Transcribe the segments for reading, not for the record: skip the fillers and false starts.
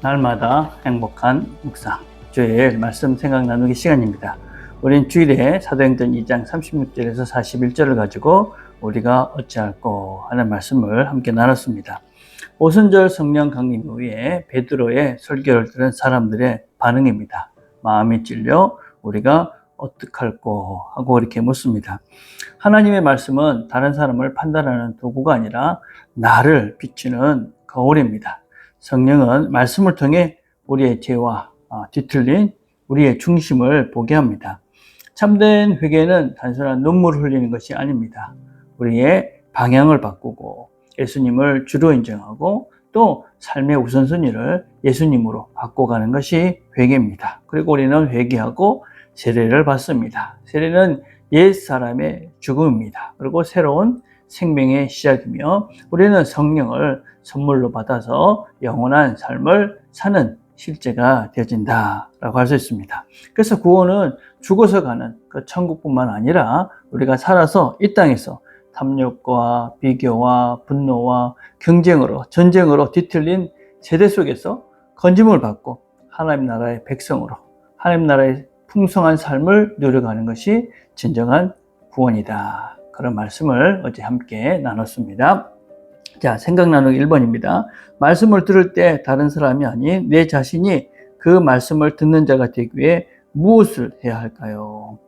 날마다 행복한 묵상, 주일 말씀 생각 나누기 시간입니다. 우린 주일에 사도행전 2장 36절에서 41절을 가지고 우리가 어찌할꼬 하는 말씀을 함께 나눴습니다. 오순절 성령 강림 후에 베드로의 설교를 들은 사람들의 반응입니다. 마음이 찔려 우리가 어떡할꼬 하고 이렇게 묻습니다. 하나님의 말씀은 다른 사람을 판단하는 도구가 아니라 나를 비추는 거울입니다. 성령은 말씀을 통해 우리의 죄와 뒤틀린 우리의 중심을 보게 합니다. 참된 회개는 단순한 눈물을 흘리는 것이 아닙니다. 우리의 방향을 바꾸고 예수님을 주로 인정하고 또 삶의 우선순위를 예수님으로 바꿔가는 것이 회개입니다. 그리고 우리는 회개하고 세례를 받습니다. 세례는 옛사람의 죽음입니다. 그리고 새로운 생명의 시작이며 우리는 성령을 선물로 받아서 영원한 삶을 사는 실제가 되어진다라고 할 수 있습니다. 그래서 구원은 죽어서 가는 그 천국뿐만 아니라 우리가 살아서 이 땅에서 탐욕과 비교와 분노와 경쟁으로 전쟁으로 뒤틀린 세대 속에서 건짐을 받고 하나님 나라의 백성으로 하나님 나라의 풍성한 삶을 누려가는 것이 진정한 구원이다. 그런 말씀을 어제 함께 나눴습니다. 자, 생각 나누기 1번입니다. 말씀을 들을 때 다른 사람이 아닌 내 자신이 그 말씀을 듣는 자가 되기 위해 무엇을 해야 할까요?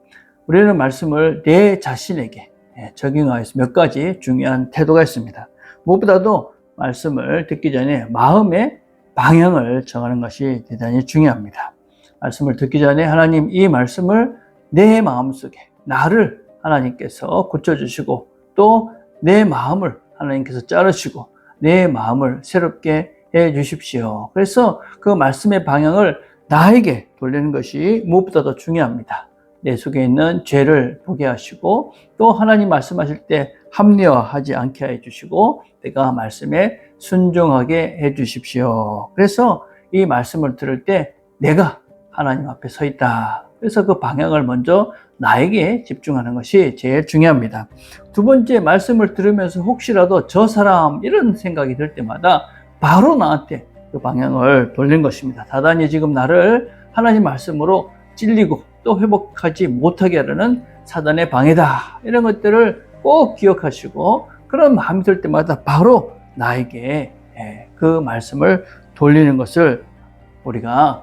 우리는 말씀을 내 자신에게 적용하여서 몇 가지 중요한 태도가 있습니다. 무엇보다도 말씀을 듣기 전에 마음의 방향을 정하는 것이 대단히 중요합니다. 말씀을 듣기 전에 하나님 이 말씀을 내 마음속에 나를 하나님께서 고쳐주시고 또 내 마음을 하나님께서 자르시고 내 마음을 새롭게 해 주십시오. 그래서 그 말씀의 방향을 나에게 돌리는 것이 무엇보다도 중요합니다. 내 속에 있는 죄를 보게 하시고 또 하나님 말씀하실 때 합리화하지 않게 해 주시고 내가 말씀에 순종하게 해 주십시오. 그래서 이 말씀을 들을 때 내가 하나님 앞에 서 있다. 그래서 그 방향을 먼저 나에게 집중하는 것이 제일 중요합니다. 두 번째, 말씀을 들으면서 혹시라도 저 사람 이런 생각이 들 때마다 바로 나한테 그 방향을 돌린 것입니다. 사단이 지금 나를 하나님 말씀으로 찔리고 또 회복하지 못하게 하려는 사단의 방해다. 이런 것들을 꼭 기억하시고 그런 마음이 들 때마다 바로 나에게 그 말씀을 돌리는 것을 우리가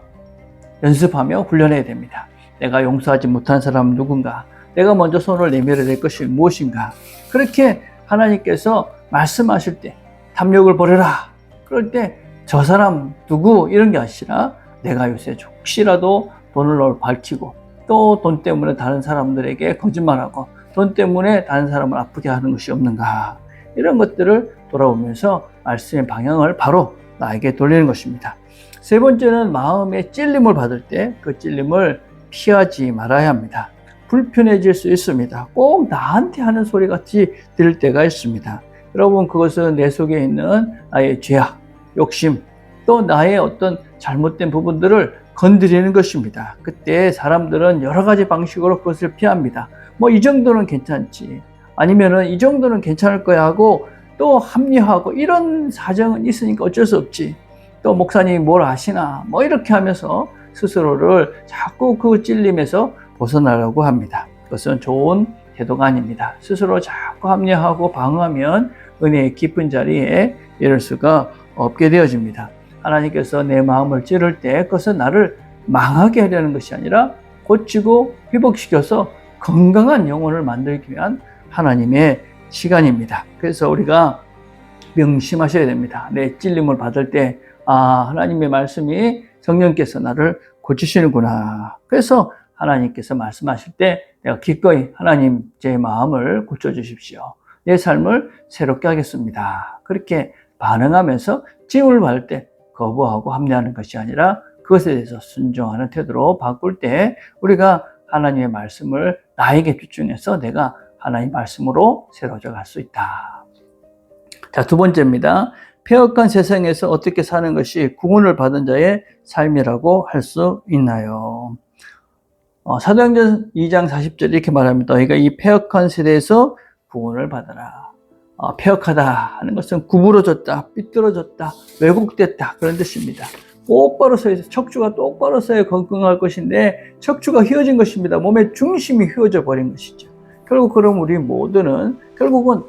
연습하며 훈련해야 됩니다. 내가 용서하지 못한 사람은 누군가? 내가 먼저 손을 내밀어야 될 것이 무엇인가? 그렇게 하나님께서 말씀하실 때 탐욕을 버려라. 그럴 때 저 사람 누구 이런 게 아니라 내가 요새 혹시라도 돈을 밝히고 또 돈 때문에 다른 사람들에게 거짓말하고 돈 때문에 다른 사람을 아프게 하는 것이 없는가? 이런 것들을 돌아보면서 말씀의 방향을 바로 나에게 돌리는 것입니다. 세 번째는 마음의 찔림을 받을 때 그 찔림을 피하지 말아야 합니다. 불편해질 수 있습니다. 꼭 나한테 하는 소리 같이 들릴 때가 있습니다. 여러분, 그것은 내 속에 있는 나의 죄악, 욕심, 또 나의 어떤 잘못된 부분들을 건드리는 것입니다. 그때 사람들은 여러 가지 방식으로 그것을 피합니다. 이 정도는 괜찮지. 아니면은 이 정도는 괜찮을 거야 하고 또 합리화하고 이런 사정은 있으니까 어쩔 수 없지. 또 목사님이 뭘 아시나 이렇게 하면서 스스로를 자꾸 그 찔림에서 벗어나려고 합니다. 그것은 좋은 태도가 아닙니다. 스스로 자꾸 합리화하고 방어하면 은혜의 깊은 자리에 이를 수가 없게 되어집니다. 하나님께서 내 마음을 찌를 때 그것은 나를 망하게 하려는 것이 아니라 고치고 회복시켜서 건강한 영혼을 만들기 위한 하나님의 시간입니다. 그래서 우리가 명심하셔야 됩니다. 내 찔림을 받을 때 하나님의 말씀이 성령께서 나를 고치시는구나. 그래서 하나님께서 말씀하실 때 내가 기꺼이 하나님 제 마음을 고쳐주십시오. 내 삶을 새롭게 하겠습니다. 그렇게 반응하면서 찜을 받을 때 거부하고 합리하는 것이 아니라 그것에 대해서 순종하는 태도로 바꿀 때 우리가 하나님의 말씀을 나에게 집중해서 내가 하나님 말씀으로 새로워져 갈 수 있다. 자, 두 번째입니다. 폐역한 세상에서 어떻게 사는 것이 구원을 받은 자의 삶이라고 할 수 있나요? 사도행전 2장 40절 이렇게 말합니다. 너희가 이 폐역한 세대에서 구원을 받아라. 폐역하다 하는 것은 구부러졌다, 삐뚤어졌다, 왜곡됐다 그런 뜻입니다. 똑바로 서야 척추가 똑바로 서야 건강할 것인데 척추가 휘어진 것입니다. 몸의 중심이 휘어져 버린 것이죠. 결국 그럼 우리 모두는 결국은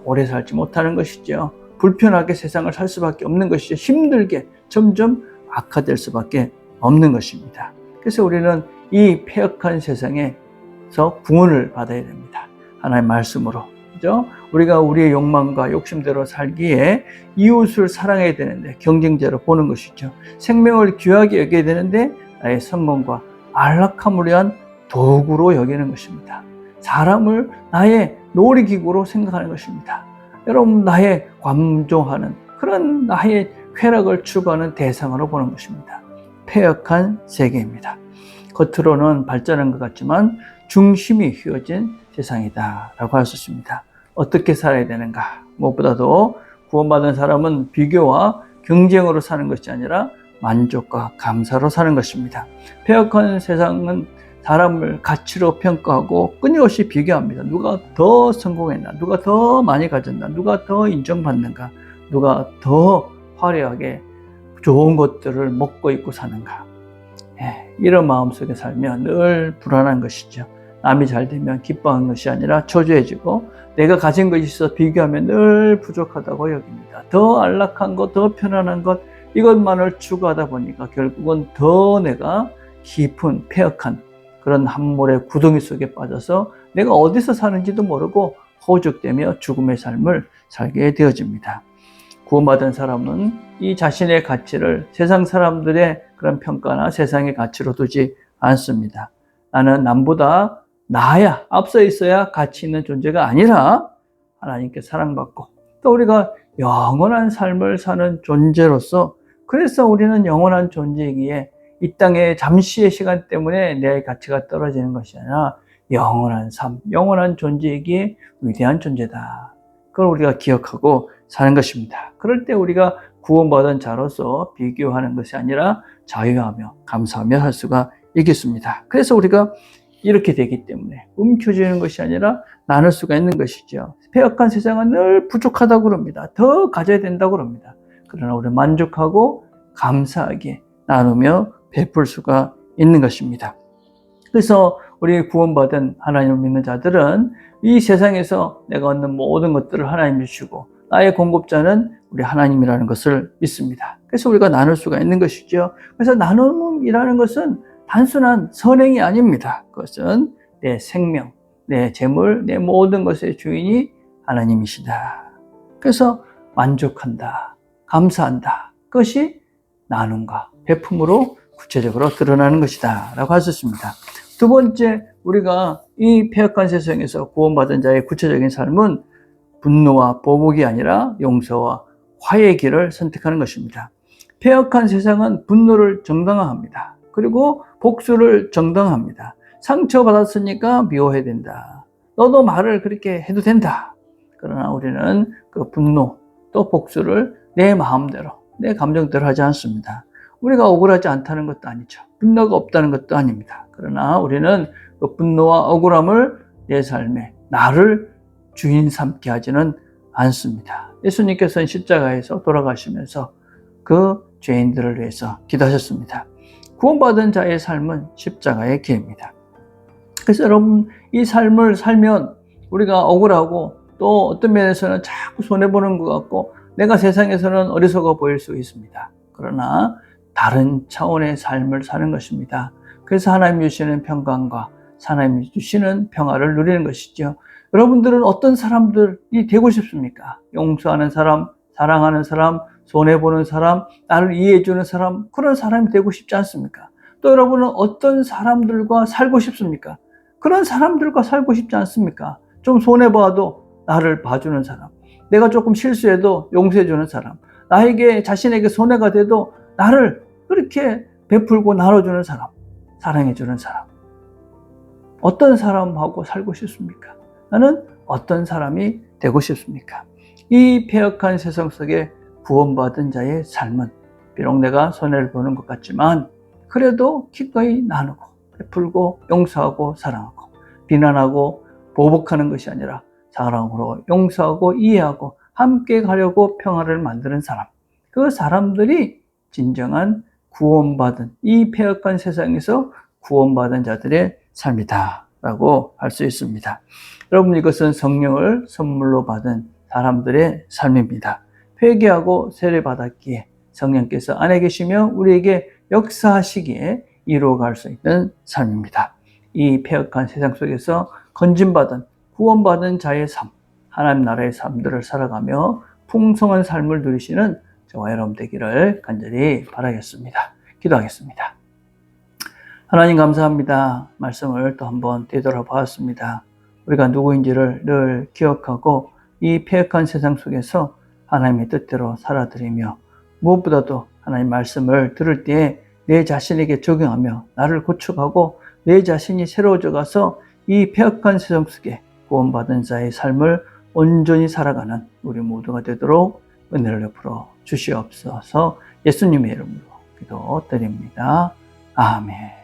오래 살지 못하는 것이죠. 불편하게 세상을 살 수밖에 없는 것이죠. 힘들게 점점 악화될 수밖에 없는 것입니다. 그래서 우리는 이 패역한 세상에서 구원을 받아야 됩니다. 하나님의 말씀으로. 그죠? 우리가 우리의 욕망과 욕심대로 살기에 이웃을 사랑해야 되는데 경쟁자로 보는 것이죠. 생명을 귀하게 여겨야 되는데 나의 성공과 안락함을 위한 도구로 여기는 것입니다. 사람을 나의 놀이기구로 생각하는 것입니다. 여러분, 나의 관종하는 그런 나의 쾌락을 추구하는 대상으로 보는 것입니다. 패역한 세계입니다. 겉으로는 발전한 것 같지만 중심이 휘어진 세상이다 라고 할 수 있습니다. 어떻게 살아야 되는가? 무엇보다도 구원받은 사람은 비교와 경쟁으로 사는 것이 아니라 만족과 감사로 사는 것입니다. 패역한 세상은 사람을 가치로 평가하고 끊임없이 비교합니다. 누가 더 성공했나? 누가 더 많이 가졌나? 누가 더 인정받는가? 누가 더 화려하게 좋은 것들을 먹고 입고 사는가? 이런 마음속에 살면 늘 불안한 것이죠. 남이 잘 되면 기뻐하는 것이 아니라 초조해지고 내가 가진 것이 있어 비교하면 늘 부족하다고 여깁니다. 더 안락한 것, 더 편안한 것 이것만을 추구하다 보니까 결국은 더 내가 깊은 패역한 그런 함몰의 구덩이 속에 빠져서 내가 어디서 사는지도 모르고 허죽되며 죽음의 삶을 살게 되어집니다. 구원받은 사람은 이 자신의 가치를 세상 사람들의 그런 평가나 세상의 가치로 두지 않습니다. 나는 남보다 나야, 앞서 있어야 가치 있는 존재가 아니라 하나님께 사랑받고 또 우리가 영원한 삶을 사는 존재로서 그래서 우리는 영원한 존재이기에 이 땅의 잠시의 시간 때문에 내 가치가 떨어지는 것이 아니라 영원한 삶, 영원한 존재이기에 위대한 존재다. 그걸 우리가 기억하고 사는 것입니다. 그럴 때 우리가 구원받은 자로서 비교하는 것이 아니라 자유하며 감사하며 할 수가 있겠습니다. 그래서 우리가 이렇게 되기 때문에 움켜쥐는 것이 아니라 나눌 수가 있는 것이죠. 패역한 세상은 늘 부족하다고 그럽니다. 더 가져야 된다고 그럽니다. 그러나 우리 만족하고 감사하게 나누며 베풀 수가 있는 것입니다. 그래서 우리 구원받은 하나님을 믿는 자들은 이 세상에서 내가 얻는 모든 것들을 하나님이 주시고 나의 공급자는 우리 하나님이라는 것을 믿습니다. 그래서 우리가 나눌 수가 있는 것이죠. 그래서 나눔이라는 것은 단순한 선행이 아닙니다. 그것은 내 생명, 내 재물, 내 모든 것의 주인이 하나님이시다. 그래서 만족한다, 감사한다. 그것이 나눔과 베품으로 구체적으로 드러나는 것이다 라고 할 수 있습니다. 두 번째, 우리가 이 패역한 세상에서 구원받은 자의 구체적인 삶은 분노와 보복이 아니라 용서와 화해의 길을 선택하는 것입니다. 패역한 세상은 분노를 정당화합니다. 그리고 복수를 정당화합니다. 상처받았으니까 미워해야 된다. 너도 말을 그렇게 해도 된다. 그러나 우리는 그 분노 또 복수를 내 마음대로 내 감정대로 하지 않습니다. 우리가 억울하지 않다는 것도 아니죠. 분노가 없다는 것도 아닙니다. 그러나 우리는 그 분노와 억울함을 내 삶에 나를 주인 삼게 하지는 않습니다. 예수님께서는 십자가에서 돌아가시면서 그 죄인들을 위해서 기도하셨습니다. 구원받은 자의 삶은 십자가의 길입니다. 그래서 여러분, 이 삶을 살면 우리가 억울하고 또 어떤 면에서는 자꾸 손해보는 것 같고 내가 세상에서는 어리석어 보일 수 있습니다. 그러나 다른 차원의 삶을 사는 것입니다. 그래서 하나님이 주시는 평강과 하나님이 주시는 평화를 누리는 것이죠. 여러분들은 어떤 사람들이 되고 싶습니까? 용서하는 사람, 사랑하는 사람, 손해보는 사람, 나를 이해해주는 사람, 그런 사람이 되고 싶지 않습니까? 또 여러분은 어떤 사람들과 살고 싶습니까? 그런 사람들과 살고 싶지 않습니까? 좀 손해봐도 나를 봐주는 사람, 내가 조금 실수해도 용서해주는 사람, 나에게 자신에게 손해가 돼도 나를 그렇게 베풀고 나눠주는 사람, 사랑해주는 사람. 어떤 사람하고 살고 싶습니까? 나는 어떤 사람이 되고 싶습니까? 이 패역한 세상 속에 구원받은 자의 삶은 비록 내가 손해를 보는 것 같지만 그래도 기꺼이 나누고 베풀고 용서하고 사랑하고 비난하고 보복하는 것이 아니라 사랑으로 용서하고 이해하고 함께 가려고 평화를 만드는 사람. 그 사람들이 진정한 구원받은 이 패역한 세상에서 구원받은 자들의 삶이다 라고 할 수 있습니다. 여러분, 이것은 성령을 선물로 받은 사람들의 삶입니다. 회개하고 세례받았기에 성령께서 안에 계시며 우리에게 역사하시기에 이루어갈 수 있는 삶입니다. 이 패역한 세상 속에서 건진받은 구원받은 자의 삶, 하나님 나라의 삶들을 살아가며 풍성한 삶을 누리시는 저와 여러분 되기를 간절히 바라겠습니다. 기도하겠습니다. 하나님 감사합니다. 말씀을 또 한번 되돌아보았습니다. 우리가 누구인지를 늘 기억하고 이 패역한 세상 속에서 하나님의 뜻대로 살아드리며 무엇보다도 하나님 말씀을 들을 때에 내 자신에게 적용하며 나를 고쳐가고 내 자신이 새로워져 가서 이 패역한 세상 속에 구원받은 자의 삶을 온전히 살아가는 우리 모두가 되도록 은혜를 베풀어 주시옵소서. 예수님의 이름으로 기도드립니다. 아멘.